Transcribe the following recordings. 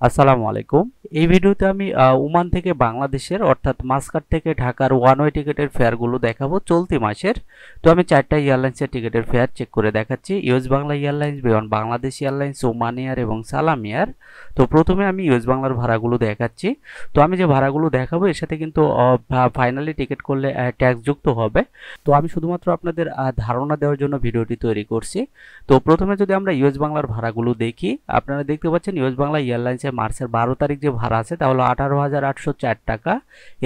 আসসালামু আলাইকুম। এই ভিডিওতে আমি ওমান থেকে বাংলাদেশের অর্থাৎ মাস্কাট থেকে ঢাকার ওয়ান ওয়ে টিকিটের ফেয়ারগুলো দেখাবো চলতি মাসের। তো আমি 4টা এয়ারলাইন্সের টিকিটের ফেয়ার চেক করে দেখাচ্ছি। ইউএস বাংলা এয়ারলাইন্স, বিমান বাংলাদেশ এয়ারলাইন্স, ওমান এয়ার এবং সালাম এয়ার। তো প্রথমে আমি ইউএস বাংলার ভাড়াগুলো দেখাচ্ছি। তো আমি যে ভাড়াগুলো দেখাবো এর সাথে কিন্তু ফাইনালি টিকিট করলে ট্যাক্স যুক্ত হবে। তো আমি শুধুমাত্র আপনাদের ধারণা দেওয়ার জন্য ভিডিওটি তৈরি করছি। তো প্রথমে যদি আমরা ইউএস বাংলার ভাড়াগুলো দেখি, আপনারা দেখতে পাচ্ছেন ইউএস বাংলা এয়ারলাইন্সে মার্চের 12 তারিখ যে ভাড়া আছে তা হলো 18,804 টাকা।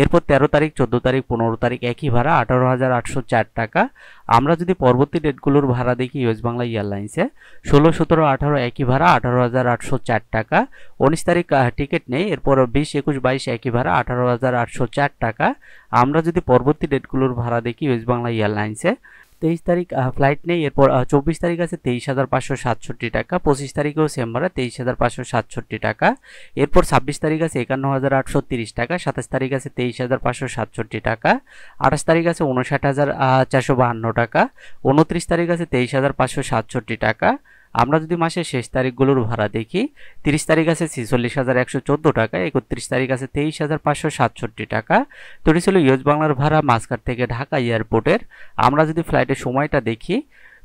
এরপর 13 তারিখ, 14 তারিখ, 15 তারিখ একই ভাড়া 18,804 টাকা। আমরা যদি পরবর্তী ডেটগুলোর ভাড়া দেখি ইউএস বাংলা এয়ারলাইন্সে 16, 17, 18 একই ভাড়া 18,804 টাকা। 19 তারিখ টিকিট নেই, এরপর 20, 21, 22 একই ভাড়া 18,804 টাকা। আমরা যদি পরবর্তী ডেটগুলোর ভাড়া দেখি ইউএস বাংলা এয়ারলাইন্সে 23 তারিখ ফ্লাইট নেই, এরপর 24 তারিখ আছে 23,567 টাকা। 25 তারিখেও সেম ভাড়া 23,567 টাকা। এরপর 26 তারিখ আছে 51,830 টাকা। 27 তারিখ আছে 23,567 টাকা। 28 তারিখ আছে 59,452 টাকা। 29 তারিখ আছে 23,567 টাকা। আমরা যদি মাসের শেষ তারিখগুলোর ভাড়া দেখি, 30 তারিখ আছে 46,114 টাকা। 31 তারিখ আছে 23,567 টাকা। তো এটি ছিল ইউএস বাংলার ভাড়া মাস্কাট থেকে ঢাকা এয়ারপোর্টের। আমরা যদি ফ্লাইটের সময়টা দেখি,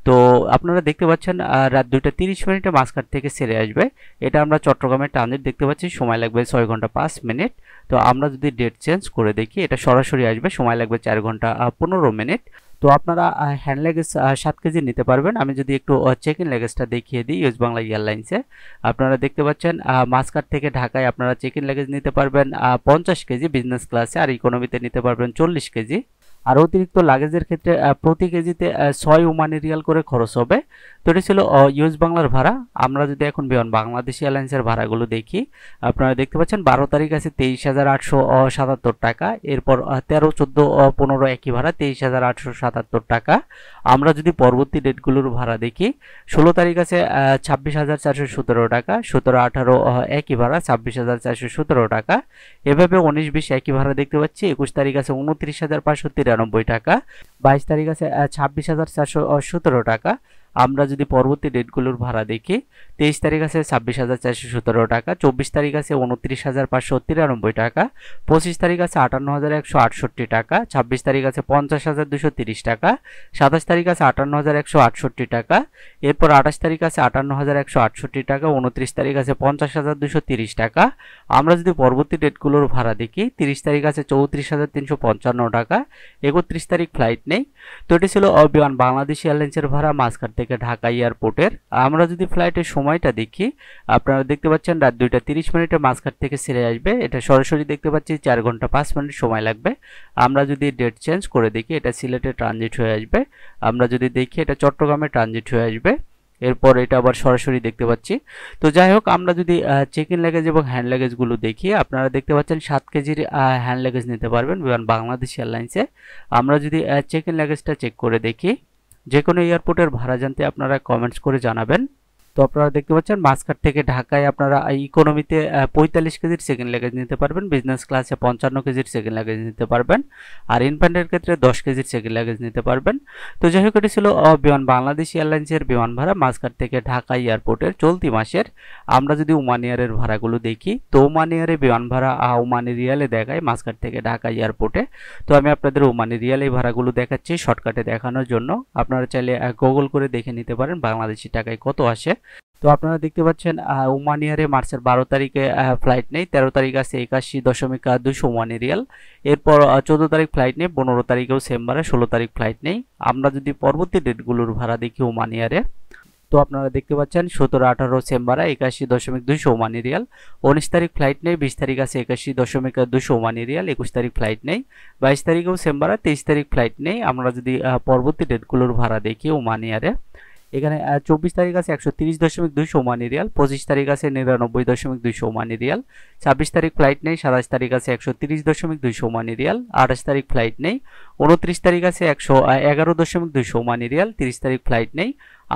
তো আপনারা দেখতে পাচ্ছেন রাত 2টা 30 মিনিটে মাস্কাট থেকে ছেড়ে আসবে। এটা আমরা চট্টগ্রামের ট্রানজিট দেখতে পাচ্ছি, সময় লাগবে 6 ঘন্টা 5 মিনিট। তো আমরা যদি ডেট চেঞ্জ করে দেখি, এটা সরাসরি আসবে, সময় লাগবে 4 ঘন্টা 15 মিনিট। তো আপনারা হ্যান্ড লাগেজ 7 কেজি নিতে পারবেন। আমি যদি একটু চেক ইন লাগেজটা দেখিয়ে দিই ইউএস বাংলা এয়ারলাইন্সে, আপনারা দেখতে পাচ্ছেন মাস্কাট থেকে ঢাকায় আপনারা চেক ইন লাগেজ নিতে পারবেন 50 কেজি বিজনেস ক্লাসে, আর ইকোনমিতে নিতে পারবেন 40 কেজি। আর অতিরিক্ত লাগেজের ক্ষেত্রে প্রতি কেজিতে 6 ওমানি রিয়াল করে খরচ হবে। তো এটি ছিল ইউএস বাংলার ভাড়া। আমরা যদি এখন বিমান বাংলাদেশ এয়ারলাইন্সের ভাড়াগুলো দেখি, আপনারা দেখতে পাচ্ছেন 12 তারিখ আছে 23,877 টাকা। এরপর 13, 14, 15 একই ভাড়া 23,877 টাকা। আমরা যদি পরবর্তী ডেটগুলোর ভাড়া দেখি, 16 তারিখ আছে 26,417 টাকা। 17, 18 একই ভাড়া 26,417 টাকা। এভাবে 19, 20 একই ভাড়া দেখতে পাচ্ছি। 21 তারিখ আছে 29,593 টাকা। 22 তারিখ আছে 26,417 টাকা। আমরা যদি পরবর্তী ডেটগুলোর ভাড়া দেখি, 23 তারিখ আছে 26,417 টাকা। 24 তারিখ আছে 29,593 টাকা। 25 তারিখ আছে 58,168 টাকা। 26 তারিখ আছে 50,230 টাকা। 27 তারিখ আছে 58,168 টাকা। এরপর 28 তারিখ আছে 58,168 টাকা। 29 তারিখ আছে 50,230 টাকা। আমরা যদি পরবর্তী ডেটগুলোর ভাড়া দেখি, 30 তারিখ আছে 34,355 টাকা। 31 তারিখ ফ্লাইট নেই। তো এটি ছিল বিমান বাংলাদেশ এয়ারলাইন্সের ভাড়া মাস্কাট থেকে ঢাকা এয়ারপোর্টের। আমরা যদি ফ্লাইটের সময়টা দেখি, আপনারা দেখতে পাচ্ছেন রাত 2টা 30 মিনিটে মাস্কাট থেকে ছেড়ে আসবে। এটা সরাসরি দেখতে পাচ্ছি 4 ঘন্টা 5 মিনিট সময় লাগবে। আমরা যদি ডেট চেঞ্জ করে দেখি, এটা সিলেটে ট্রানজিট হয়ে আসবে। আমরা যদি দেখি, এটা চট্টগ্রামে ট্রানজিট হয়ে আসবে। এরপর এটা আবার সরাসরি দেখতে পাচ্ছি। তো যাই হোক, আমরা যদি চেক ইন লাগেজ এবং হ্যান্ড লাগেজগুলো দেখি, আপনারা দেখতে পাচ্ছেন 7 কেজির হ্যান্ড লাগেজ নিতে পারবেন বিমান বাংলাদেশ এয়ারলাইন্সে। আমরা যদি চেক ইন লাগেজটা চেক করে দেখি, যে কোনো এয়ারপোর্টের ভাড়া জানতে আপনারা কমেন্টস করে জানাবেন। তো আপনারা দেখতে পাচ্ছেন মাস্কাট থেকে ঢাকায় আপনারা ইকোনমিতে 45 কেজির সেকেন্ড লাগেজ নিতে পারবেন, বিজনেস ক্লাসে 55 কেজির সেকেন্ড লাগেজ নিতে পারবেন, আর ইনফ্যান্টের ক্ষেত্রে 10 কেজির সেকেন্ড লাগেজ নিতে পারবেন। তো যাই হোক, এটি ছিল বিমান বাংলাদেশ এয়ারলাইন্সের বিমান ভাড়া মাস্কাট থেকে ঢাকা এয়ারপোর্টের চলতি মাসের। আমরা যদি ওমান এয়ারের ভাড়াগুলো দেখি, তো ওমান এয়ারে বিমান ভাড়া ওমানি রিয়ালে দেখায় মাস্কাট থেকে ঢাকা এয়ারপোর্টে। তো আমি আপনাদের ওমানি রিয়ালে ভাড়াগুলো দেখাচ্ছি শর্টকাটে দেখানোর জন্য। আপনারা চাইলে গুগল করে দেখে নিতে পারেন বাংলাদেশি টাকায় কত আসে। তো আপনারা দেখতে পাচ্ছেন ওমান এয়ারে মার্চের 12 তারিখে ফ্লাইট নেই। 13 তারিখ আছে 81.200 ওমানি রিয়াল। এরপর 14 তারিখ ফ্লাইট নেই। 15 তারিখেও সেম ভাড়া। 16 তারিখ ফ্লাইট নেই। আমরা যদি পরবর্তী ডেটগুলোর ভাড়া দেখি ওমান এয়ারে, তো আপনারা দেখতে পাচ্ছেন 17, 18 সেম ভাড়া 81.200 ওমানি রিয়াল। 19 তারিখ ফ্লাইট নেই। 20 তারিখ আছে 81.200 ওমানি রিয়াল। 21 তারিখ ফ্লাইট নেই। 22 তারিখেও সেম ভাড়া। 23 তারিখ ফ্লাইট নেই। আমরা যদি পরবর্তী ডেটগুলোর ভাড়া দেখি ওমান এয়ারে, এখানে 24 তারিখ আছে 130.200 ওমানি রিয়াল। 25 তারিখ আছে 99.200 ওমানি রিয়াল। 26 তারিখ ফ্লাইট নেই। 27 তারিখ আছে 130.200 ওমানি রিয়াল। 28 তারিখ ফ্লাইট নেই। 29 তারিখ আছে 111.200 ওমানি রিয়াল। 30 তারিখ ফ্লাইট নেই।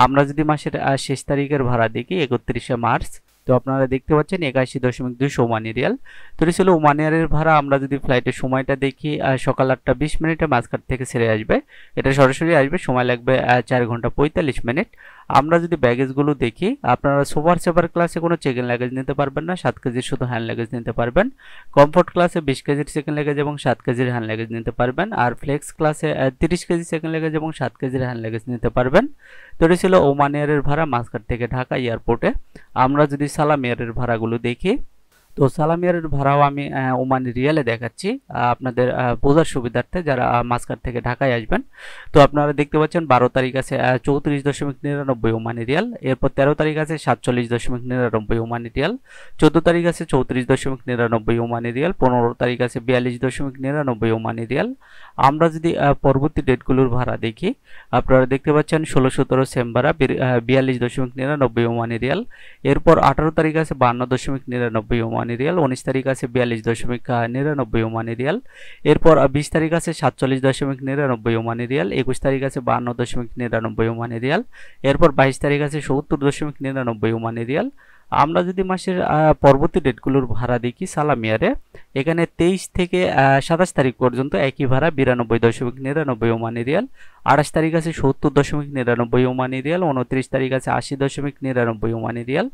আমরা যদি মাসের শেষ তারিখের ভাড়া দেখি 31শে মার্চ, তো আপনারা দেখতে পাচ্ছেন 81.200 ওমানি রিয়াল। তো এটি ছিল ওমান এয়ারের ভাড়া। আমরা যদি ফ্লাইটের সময়টা দেখি, সকাল 8টা 20 মিনিটে মাস্কাট থেকে ছেড়ে আসবে। এটা সরাসরি আসবে, সময় লাগবে 4 ঘন্টা 45 মিনিট। আমরা যদি ব্যাগেজগুলো দেখি, আপনারা সুপার সেভার ক্লাসে কোনো চেক ইন লাগেজ নিতে পারবেন না, 7 কেজির শুধু হ্যান্ড লাগেজ নিতে পারবেন। কমফোর্ট ক্লাসে 20 কেজির চেক ইন লাগেজ এবং 7 কেজির হ্যান্ড লাগেজ নিতে পারবেন। আর ফ্লেক্স ক্লাসে 30 কেজি চেক ইন লাগেজ এবং 7 কেজির হ্যান্ড লাগেজ নিতে পারবেন। তো এটা ছিল ওমান এয়ারের ভাড়া মাস্কাট থেকে ঢাকা এয়ারপোর্টে। আমরা যদি সালাম এয়ারের ভাড়াগুলো দেখি, তো সালাম এয়ারের ভাড়াও আমি ওমানি রিয়ালে দেখাচ্ছি আপনাদের বোঝার সুবিধার্থে, যারা মাস্কাট থেকে ঢাকায় আসবেন। তো আপনারা দেখতে পাচ্ছেন 12 তারিখ আছে 34.99 ওমানি রিয়াল, এরপর 13 তারিখ আছে 47.99 ওমানি রিয়াল, 14 তারিখ আছে 34.99 ওমানি রিয়াল, 15 তারিখ আছে 42.99 ওমানি রিয়াল। আমরা যদি পরবর্তী ডেটগুলোর ভাড়া দেখি, আপনারা দেখতে পাচ্ছেন 16-17 সেম ভাড়া 42.99 ওমানি রিয়াল, এরপর 18 তারিখ আছে 52.99 ওমানি রিয়াল, 19 তারিখ আছে 42.99 ওমানি রিয়াল, এরপর 20 তারিখ আছে 47.99 ওমানি রিয়াল, 21 তারিখ আছে 52.99 ওমানি রিয়াল, এরপর 22 তারিখ আছে 70.99 ওমানি রিয়াল। আমরা যদি মাসের পরবর্তী ডেটগুলোর ভাড়া দেখি সালাম এয়ারে, এখানে 23 থেকে 27 তারিখ পর্যন্ত একই ভাড়া 92.99 ওমানি রিয়াল, 28 তারিখ আছে 70.99 ওমানি রিয়াল, 29 তারিখ আছে 80.99 ওমানি রিয়াল।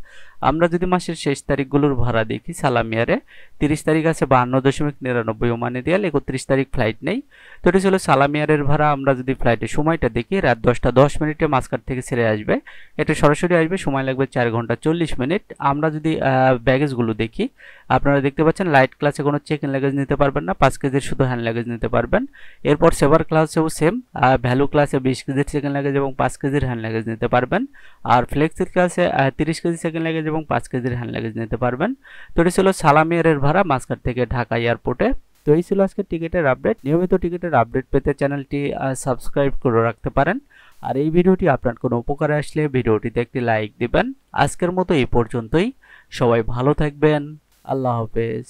আমরা যদি মাসের শেষ তারিখগুলোর ভাড়া দেখি সালাম এয়ারে, 30 তারিখ আছে 52.99 ওমানি রিয়াল, 31 তারিখ ফ্লাইট নেই। তো এটা ছিল সালাম এয়ারের ভাড়া। আমরা যদি ফ্লাইটের সময়টা দেখি, রাত 10:10 মাস্কাট থেকে ছেড়ে আসবে, এটা সরাসরি আসবে, সময় লাগবে 4 ঘন্টা 40 মিনিট। আমরা যদি ব্যাগেজগুলো দেখি, আপনারা দেখতে পাচ্ছেন লাইট ক্লাসে কোনো চেক ইন লাগেজ নিতে পারবেন না, 5 কেজির শুধু হ্যান্ড লাগেজ নিতে পারবেন। এরপর সেভার ক্লাসেও সেম, ভ্যালু ক্লাসে 20 কেজির চেক ইন লাগেজ এবং 5 কেজির হ্যান্ড লাগেজ নিতে পারবেন। আর ফ্লেক্সি ক্লাসে 30 কেজি চেক ইন লাগেজ এবং 5 কেজির হ্যান্ড লাগেজ নিতে পারবেন। তো এটা ছিল সালাম এয়ারের ভাড়া মাস্কাট থেকে ঢাকা এয়ারপোর্টে। তো এই ছিল আজকে টিকিটের আপডেট। নিয়মিত টিকিটের আপডেট পেতে চ্যানেলটি সাবস্ক্রাইব করে রাখতে পারেন। আর এই ভিডিওটি আপনার কোনো উপকারে আসলে ভিডিওটিতে একটি লাইক দিবেন। আজকের মতো এই পর্যন্তই, সবাই ভালো থাকবেন, আল্লাহ হাফেজ।